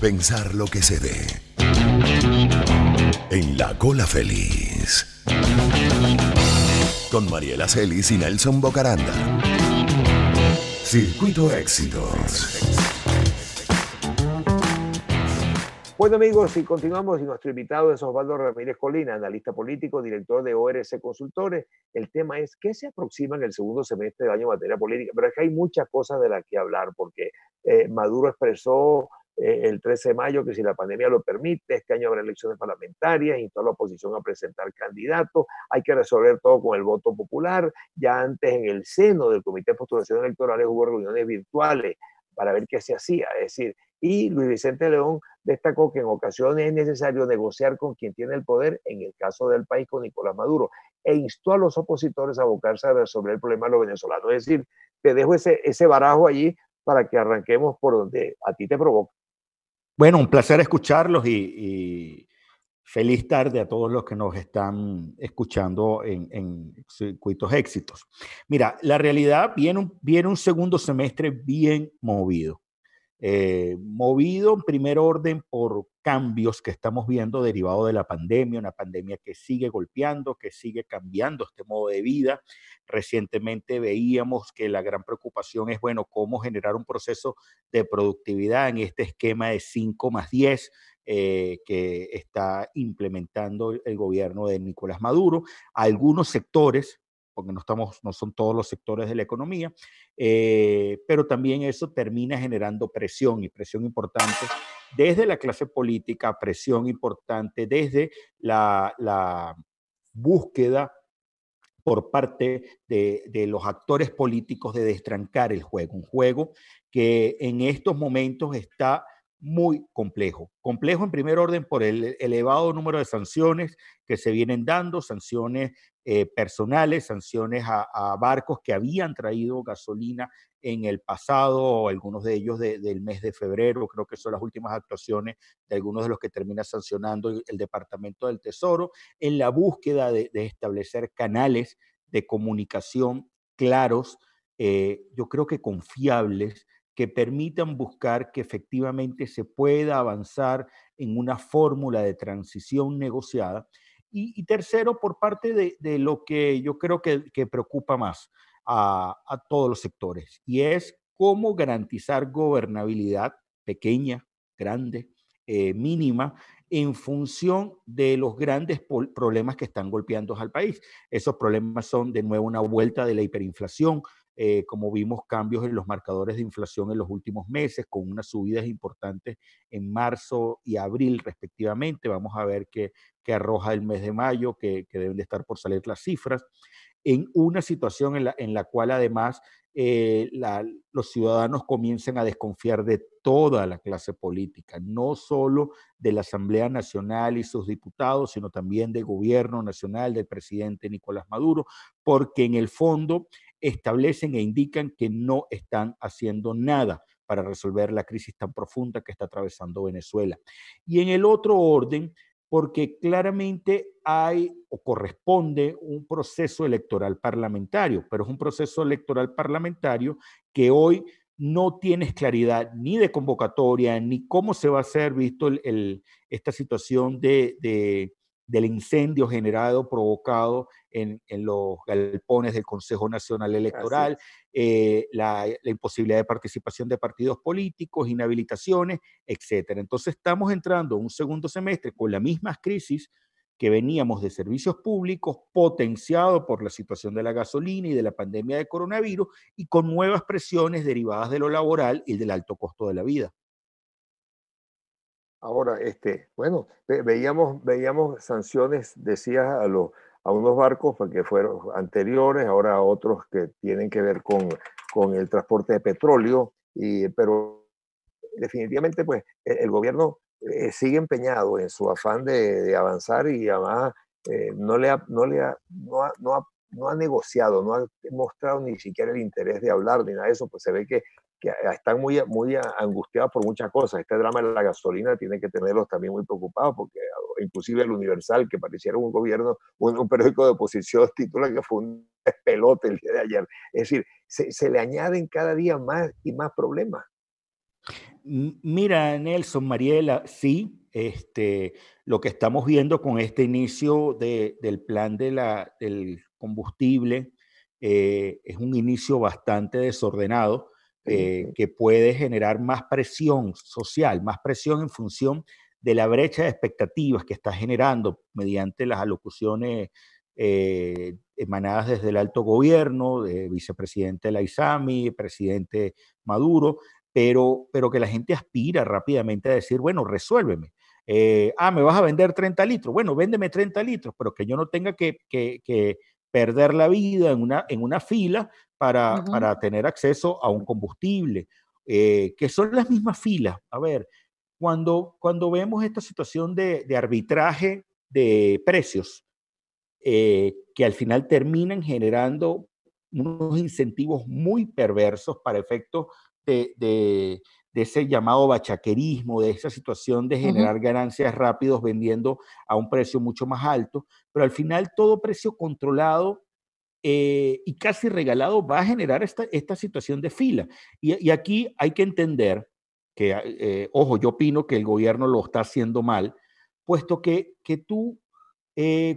Pensar lo que se ve. En La Cola Feliz. Con Mariela Celis y Nelson Bocaranda. Circuito Éxitos. Bueno amigos, y continuamos y nuestro invitado es Osvaldo Ramírez Colina, analista político, director de ORC Consultores. El tema es ¿qué se aproxima en el segundo semestre del año en materia política? Pero es que hay muchas cosas de las que hablar porque Maduro expresó el 13 de mayo que si la pandemia lo permite, este año habrá elecciones parlamentarias, instó a la oposición a presentar candidatos, hay que resolver todo con el voto popular. Ya antes en el seno del Comité de Postulación Electorales hubo reuniones virtuales para ver qué se hacía, es decir, y Luis Vicente León destacó que en ocasiones es necesario negociar con quien tiene el poder, en el caso del país con Nicolás Maduro, e instó a los opositores a abocarse a resolver el problema de los venezolanos. Es decir, te dejo ese barajo allí para que arranquemos por donde a ti te provoca. Bueno, un placer escucharlos y feliz tarde a todos los que nos están escuchando en Circuitos Éxitos. Mira, la realidad viene un segundo semestre bien movido. Movido en primer orden por cambios que estamos viendo derivados de la pandemia, una pandemia que sigue golpeando, que sigue cambiando este modo de vida. Recientemente veíamos que la gran preocupación es, bueno, cómo generar un proceso de productividad en este esquema de 5+10 que está implementando el gobierno de Nicolás Maduro. Algunos sectores, porque no son todos los sectores de la economía, pero también eso termina generando presión, y presión importante desde la clase política, presión importante desde la búsqueda por parte de los actores políticos de destrancar el juego, un juego que en estos momentos está muy complejo. Complejo en primer orden por el elevado número de sanciones que se vienen dando, sanciones personales, sanciones a barcos que habían traído gasolina en el pasado, algunos de ellos del mes de febrero, creo que son las últimas actuaciones de algunos de los que termina sancionando el Departamento del Tesoro, en la búsqueda de establecer canales de comunicación claros, yo creo que confiables, que permitan buscar que efectivamente se pueda avanzar en una fórmula de transición negociada. Y tercero, por parte de lo que yo creo que preocupa más a todos los sectores, y es cómo garantizar gobernabilidad pequeña, grande, mínima, en función de los grandes problemas que están golpeando al país. Esos problemas son, de nuevo, una vuelta de la hiperinflación, como vimos cambios en los marcadores de inflación en los últimos meses, con unas subidas importantes en marzo y abril respectivamente. Vamos a ver qué arroja el mes de mayo, que deben de estar por salir las cifras, en una situación en la cual además los ciudadanos comienzan a desconfiar de toda la clase política, no solo de la Asamblea Nacional y sus diputados, sino también del gobierno nacional, del presidente Nicolás Maduro, porque en el fondo establecen e indican que no están haciendo nada para resolver la crisis tan profunda que está atravesando Venezuela. Y en el otro orden, porque claramente hay o corresponde un proceso electoral parlamentario, pero es un proceso electoral parlamentario que hoy no tienes claridad ni de convocatoria, ni cómo se va a hacer, visto esta situación del incendio generado, provocado en los galpones del Consejo Nacional Electoral, la imposibilidad de participación de partidos políticos, inhabilitaciones, etcétera. Entonces estamos entrando en un segundo semestre con la misma crisis que veníamos de servicios públicos, potenciado por la situación de la gasolina y de la pandemia de coronavirus, y con nuevas presiones derivadas de lo laboral y del alto costo de la vida. Ahora, bueno, veíamos sanciones, decías, a unos barcos que fueron anteriores, ahora a otros que tienen que ver con el transporte de petróleo, pero definitivamente pues el gobierno sigue empeñado en su afán de avanzar y además no ha negociado, no ha mostrado ni siquiera el interés de hablar ni nada de eso, pues se ve que están muy angustiados por muchas cosas. Este drama de la gasolina tiene que tenerlos también muy preocupados porque inclusive el Universal, que pareciera un gobierno, un periódico de oposición, titula que fue un pelote el día de ayer. Es decir, se le añaden cada día más y más problemas. Mira, Nelson, Mariela, sí, lo que estamos viendo con este inicio del plan del combustible es un inicio bastante desordenado que puede generar más presión social, más presión en función de la brecha de expectativas que está generando mediante las alocuciones emanadas desde el alto gobierno, de vicepresidente Laizami, presidente Maduro, pero que la gente aspira rápidamente a decir, bueno, resuélveme. Me vas a vender 30 litros. Bueno, véndeme 30 litros, pero que yo no tenga que perder la vida en una fila para tener acceso a un combustible, que son las mismas filas. A ver, cuando vemos esta situación de arbitraje de precios, que al final terminan generando unos incentivos muy perversos para efectos de ese llamado bachaquerismo, de esa situación de generar ganancias rápidos vendiendo a un precio mucho más alto, pero al final todo precio controlado y casi regalado va a generar esta situación de fila. Y aquí hay que entender que, ojo, yo opino que el gobierno lo está haciendo mal, puesto que tú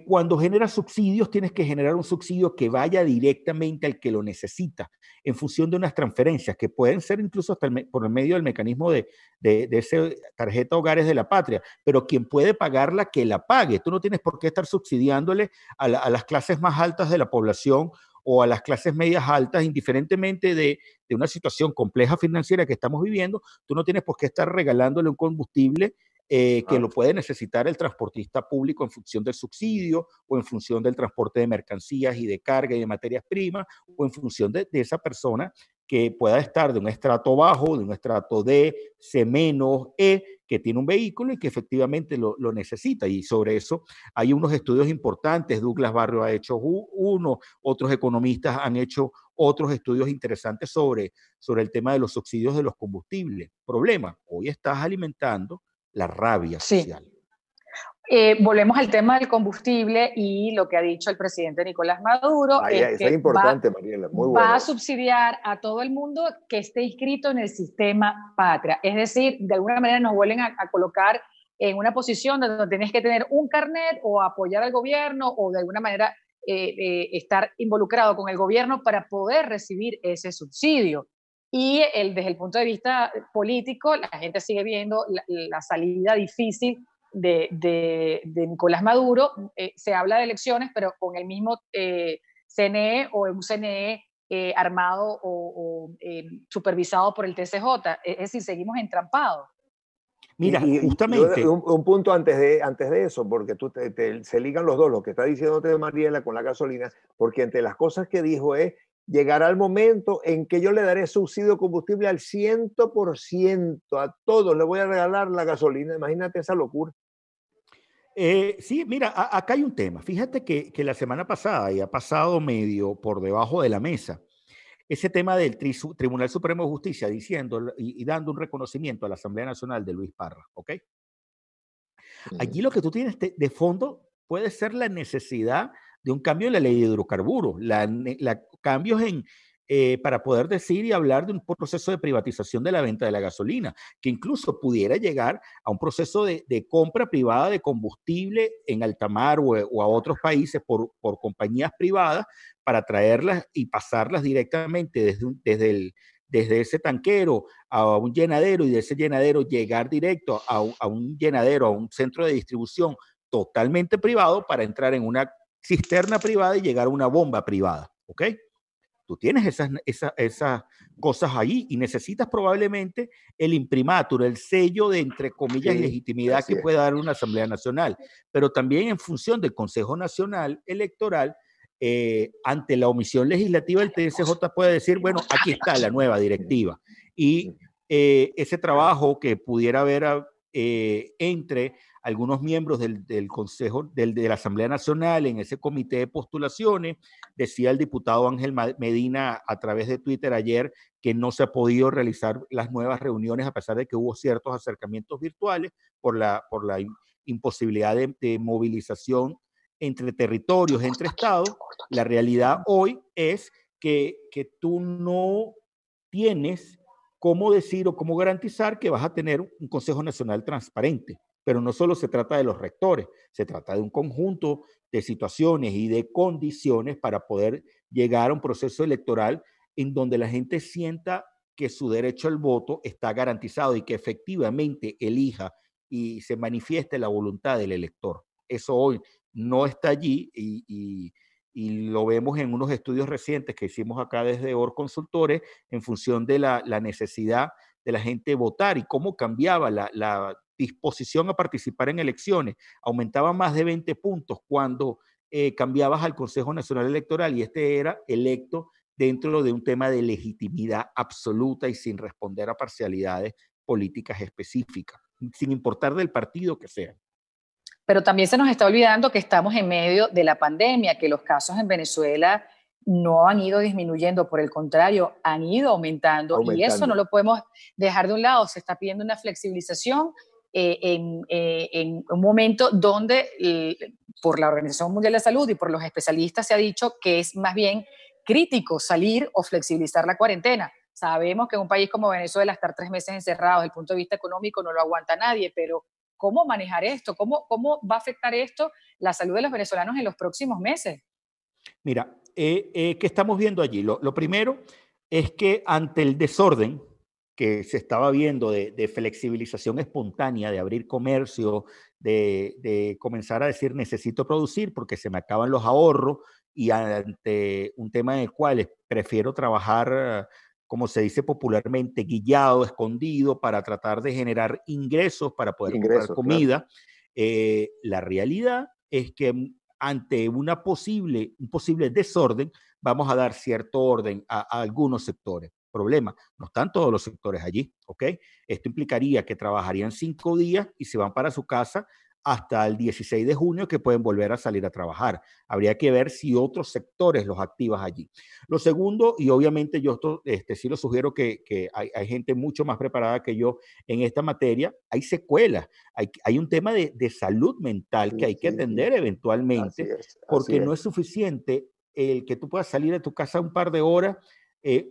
cuando generas subsidios, tienes que generar un subsidio que vaya directamente al que lo necesita, en función de unas transferencias que pueden ser incluso hasta por el medio del mecanismo de ese tarjeta Hogares de la Patria, pero quien puede pagarla, que la pague. Tú no tienes por qué estar subsidiándole a las clases más altas de la población o a las clases medias altas, indiferentemente de una situación compleja financiera que estamos viviendo. Tú no tienes por qué estar regalándole un combustible que lo puede necesitar el transportista público en función del subsidio o en función del transporte de mercancías y de carga y de materias primas o en función de esa persona que pueda estar de un estrato bajo, de un estrato D, C menos, E, que tiene un vehículo y que efectivamente lo necesita. Y sobre eso hay unos estudios importantes. Douglas Barrio ha hecho uno, otros economistas han hecho otros estudios interesantes sobre el tema de los subsidios de los combustibles. Problema, hoy estás alimentando la rabia social. Volvemos al tema del combustible y lo que ha dicho el presidente Nicolás Maduro es que importante, Mariela, muy bueno. Va a subsidiar a todo el mundo que esté inscrito en el sistema Patria. Es decir, de alguna manera nos vuelven a colocar en una posición donde tienes que tener un carnet o apoyar al gobierno o de alguna manera estar involucrado con el gobierno para poder recibir ese subsidio. Y desde el punto de vista político, la gente sigue viendo la salida difícil de Nicolás Maduro. Se habla de elecciones, pero con el mismo CNE o un CNE armado o supervisado por el TCJ. Es decir, seguimos entrampados. Mira, justamente... Un punto antes de eso, porque se ligan los dos, lo que está diciéndote Mariela con la gasolina, porque entre las cosas que dijo es: llegará el momento en que yo le daré subsidio de combustible al 100%, a todos le voy a regalar la gasolina. Imagínate esa locura. Sí, mira, acá hay un tema. Fíjate que la semana pasada, y ha pasado medio por debajo de la mesa, ese tema del Tribunal Supremo de Justicia diciendo y dando un reconocimiento a la Asamblea Nacional de Luis Parra, ¿ok? Allí lo que tú tienes de fondo puede ser la necesidad de un cambio en la ley de hidrocarburos, cambios para poder decir y hablar de un proceso de privatización de la venta de la gasolina, que incluso pudiera llegar a un proceso de compra privada de combustible en alta mar o a otros países por compañías privadas para traerlas y pasarlas directamente desde ese tanquero a un llenadero y de ese llenadero llegar directo a un llenadero, a un centro de distribución totalmente privado para entrar en una cisterna privada y llegar a una bomba privada, ¿ok? Tú tienes esas cosas ahí y necesitas probablemente el imprimatur, el sello de, entre comillas, legitimidad que pueda dar una Asamblea Nacional, pero también en función del Consejo Nacional Electoral, ante la omisión legislativa, el TSJ puede decir, bueno, aquí está la nueva directiva. Y ese trabajo que pudiera haber entre algunos miembros del Consejo, de la Asamblea Nacional, en ese comité de postulaciones, decía el diputado Ángel Medina a través de Twitter ayer que no se ha podido realizar las nuevas reuniones a pesar de que hubo ciertos acercamientos virtuales por la imposibilidad de movilización entre territorios, entre estados. La realidad hoy es que tú no tienes cómo decir o cómo garantizar que vas a tener un Consejo Nacional transparente. Pero no solo se trata de los rectores, se trata de un conjunto de situaciones y de condiciones para poder llegar a un proceso electoral en donde la gente sienta que su derecho al voto está garantizado y que efectivamente elija y se manifieste la voluntad del elector. Eso hoy no está allí y lo vemos en unos estudios recientes que hicimos acá desde OR Consultores en función de la necesidad de la gente votar y cómo cambiaba la disposición a participar en elecciones. Aumentaba más de 20 puntos cuando cambiabas al Consejo Nacional Electoral y este era electo dentro de un tema de legitimidad absoluta y sin responder a parcialidades políticas específicas, sin importar del partido que sea. Pero también se nos está olvidando que estamos en medio de la pandemia, que los casos en Venezuela no han ido disminuyendo, por el contrario, han ido aumentando. Y eso no lo podemos dejar de un lado. Se está pidiendo una flexibilización en un momento donde por la Organización Mundial de la Salud y por los especialistas se ha dicho que es más bien crítico salir o flexibilizar la cuarentena. Sabemos que en un país como Venezuela estar 3 meses encerrados desde el punto de vista económico no lo aguanta nadie, pero ¿cómo manejar esto? ¿Cómo va a afectar esto la salud de los venezolanos en los próximos meses? Mira, ¿qué estamos viendo allí? Lo primero es que ante el desorden que se estaba viendo de flexibilización espontánea, de abrir comercio, de comenzar a decir necesito producir porque se me acaban los ahorros y ante un tema en el cual prefiero trabajar, como se dice popularmente, guillado, escondido, para tratar de generar ingresos para poder comprar comida. Claro. La realidad es que ante un posible desorden, vamos a dar cierto orden a algunos sectores. Problema, no están todos los sectores allí, ¿ok? Esto implicaría que trabajarían 5 días y se van para su casa hasta el 16 de junio que pueden volver a salir a trabajar. Habría que ver si otros sectores los activas allí. Lo segundo, y obviamente yo sí lo sugiero que hay gente mucho más preparada que yo en esta materia, hay secuelas, hay un tema de salud mental que hay que atender eventualmente, porque no es suficiente el que tú puedas salir de tu casa un par de horas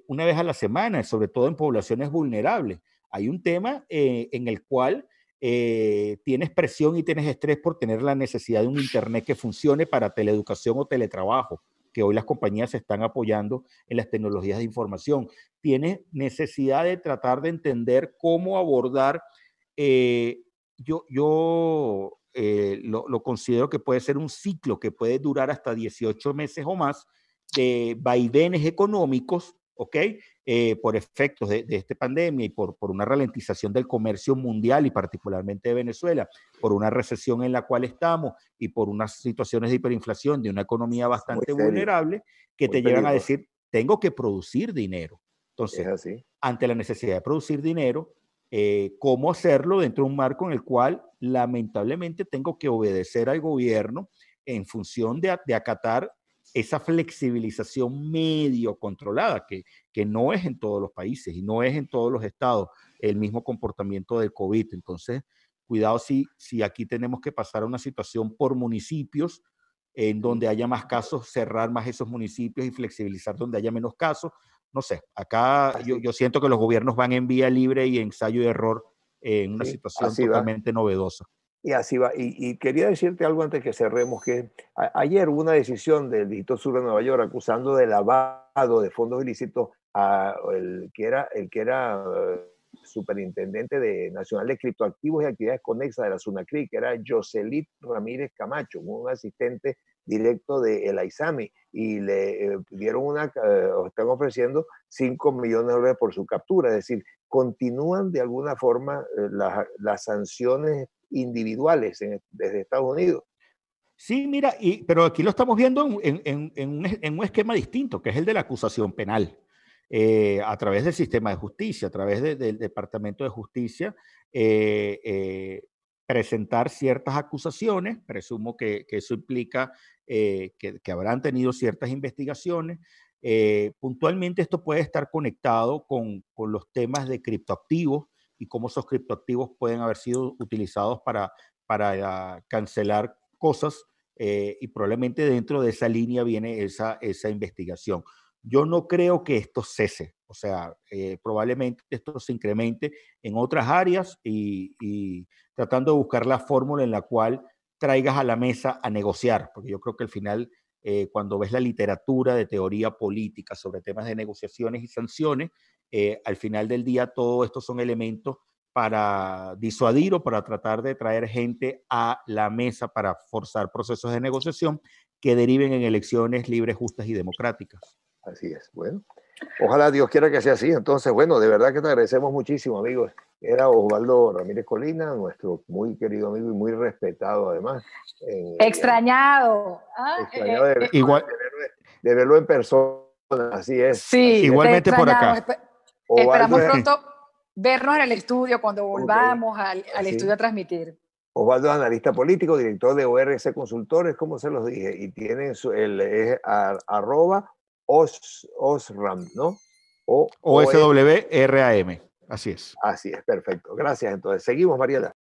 una vez a la semana, sobre todo en poblaciones vulnerables. Hay un tema en el cual tienes presión y tienes estrés por tener la necesidad de un internet que funcione para teleeducación o teletrabajo, que hoy las compañías se están apoyando en las tecnologías de información. Tienes necesidad de tratar de entender cómo abordar, lo considero que puede ser un ciclo que puede durar hasta 18 meses o más de vaivenes económicos, ¿ok? Por efectos de esta pandemia y por una ralentización del comercio mundial y particularmente de Venezuela, por una recesión en la cual estamos y por unas situaciones de hiperinflación de una economía bastante vulnerable que te llevan a decir, tengo que producir dinero. Entonces, ante la necesidad de producir dinero, ¿cómo hacerlo dentro de un marco en el cual lamentablemente tengo que obedecer al gobierno en función de acatar esa flexibilización medio controlada, que no es en todos los países y no es en todos los estados el mismo comportamiento del COVID? Entonces, cuidado si aquí tenemos que pasar a una situación por municipios en donde haya más casos, cerrar más esos municipios y flexibilizar donde haya menos casos. No sé, acá yo siento que los gobiernos van en vía libre y ensayo y error en una situación totalmente novedosa. Y así va. Y quería decirte algo antes que cerremos, que ayer hubo una decisión del Distrito Sur de Nueva York acusando de lavado de fondos ilícitos a el que era superintendente nacional de criptoactivos y actividades conexas de la SUNACRI, que era Joselit Ramírez Camacho, un asistente directo de el AISAMI, y le dieron están ofreciendo $5 millones por su captura. Es decir, continúan de alguna forma las sanciones individuales desde Estados Unidos. Sí, mira, pero aquí lo estamos viendo en un esquema distinto, que es el de la acusación penal. A través del sistema de justicia, a través del Departamento de Justicia, presentar ciertas acusaciones. Presumo que eso implica que habrán tenido ciertas investigaciones. Puntualmente esto puede estar conectado con los temas de criptoactivos y cómo esos criptoactivos pueden haber sido utilizados para cancelar cosas, y probablemente dentro de esa línea viene esa investigación. Yo no creo que esto cese, o sea, probablemente esto se incremente en otras áreas y tratando de buscar la fórmula en la cual traigas a la mesa a negociar, porque yo creo que al final, cuando ves la literatura de teoría política sobre temas de negociaciones y sanciones, al final del día todo esto son elementos para disuadir o para tratar de traer gente a la mesa para forzar procesos de negociación que deriven en elecciones libres, justas y democráticas. Así es. Bueno, ojalá Dios quiera que sea así. Entonces, bueno, de verdad que te agradecemos muchísimo, amigos. Era Osvaldo Ramírez Colina, nuestro muy querido amigo y muy respetado además. Extrañado. Extrañado de verlo en persona, así es. Sí, así igualmente te por acá. Esperamos pronto vernos en el estudio cuando volvamos al estudio a transmitir. Osvaldo es analista político, director de ORC Consultores, como se los dije, y tiene arroba OSRAM, ¿no? OSWRAM, así es. Así es, perfecto. Gracias. Entonces, seguimos, Mariela.